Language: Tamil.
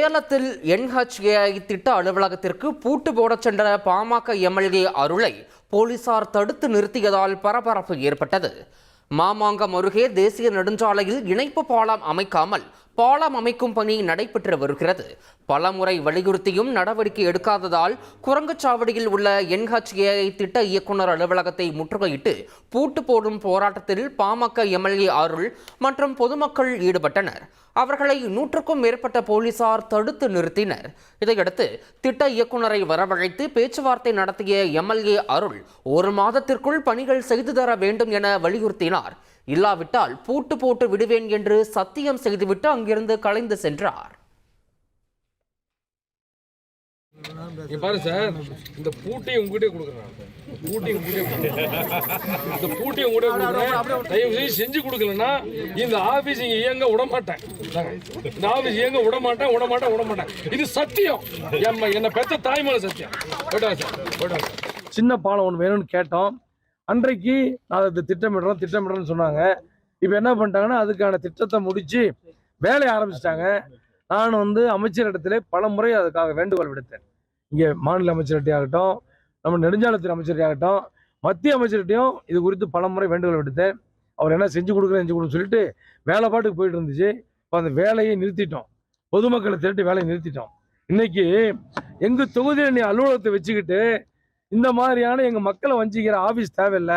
சேலத்தில் NHAI திட்ட அலுவலகத்திற்கு பூட்டு போடச் சென்ற பாமக எம்எல்ஏ அருளை போலீசார் தடுத்து நிறுத்தியதால் பரபரப்பு ஏற்பட்டது. மாமாங்கம் அருகே தேசிய நெடுஞ்சாலையில் இணைப்பு பாலம் அமைக்காமல் பாலம் அமைக்கும் பணி நடைபெற்று வருகிறது. பலமுறை வலியுறுத்தியும் நடவடிக்கை எடுக்காததால் குரங்குச்சாவடியில் உள்ள NHAI திட்ட இயக்குநர் அலுவலகத்தை முற்றுகையிட்டு பூட்டு போடும் போராட்டத்தில் பாமக எம்எல்ஏ அருள் மற்றும் பொதுமக்கள் ஈடுபட்டனர். அவர்களை 100க்கும் மேற்பட்ட போலீசார் தடுத்து நிறுத்தினர். இதையடுத்து திட்ட இயக்குநரை வரவழைத்து பேச்சுவார்த்தை நடத்திய எம்எல்ஏ அருள் 1 மாதத்திற்குள் பணிகள் செய்து தர வேண்டும் என வலியுறுத்தினார். இல்லாவிட்டால் பூட்டு போட்டு விடுவேன் என்று சத்தியம் செய்துவிட்டு அங்கிருந்து கலைந்து சென்றார். பாரு சார், இந்த பூட்டையும் உங்ககிட்டே கொடுக்குறேன். இந்த பூட்டையும் கூட கொடுக்குறேன். தயவு செய்து செஞ்சு கொடுக்கலன்னா இந்த ஆபீஸ் இங்க இயங்க விட மாட்டேன். இந்த ஆபீஸ் இயங்க விட மாட்டேன். இது சத்தியம். என்ன பெற்ற தாய்மொழி சத்தியம். சின்ன பாலம் ஒன்று வேணும்னு கேட்டோம். அன்றைக்கு நான் அதை திட்டமிடுறேன்னு சொன்னாங்க. இப்போ என்ன பண்ணிட்டாங்கன்னா அதுக்கான திட்டத்தை முடிச்சு வேலையை ஆரம்பிச்சிட்டாங்க. நான் அமைச்சரிடத்திலே பல முறை அதுக்காக வேண்டுகோள் விடுத்தேன். இங்கே மாநில அமைச்சர்கிட்ட ஆகட்டும், நம்ம நெடுஞ்சாலைத்துறை அமைச்சர்கிட்ட ஆகட்டும், மத்திய அமைச்சர்கிட்டையும் இது குறித்து பல முறை வேண்டுகோள் விடுத்தேன். அவர் என்ன செஞ்சு கொடுக்குறேன்னு சொல்லிட்டு வேலை பாட்டுக்கு போயிட்டு இருந்துச்சு. இப்போ அந்த வேலையை நிறுத்திட்டோம். பொதுமக்களை திரட்டி வேலையை நிறுத்திட்டோம். இன்னைக்கு எங்கள் தொகுதியில் நீ அலுவலகத்தை வச்சுக்கிட்டு இந்த மாதிரியான எங்கள் மக்களை வஞ்சிக்கிற ஆஃபீஸ் தேவையில்லை.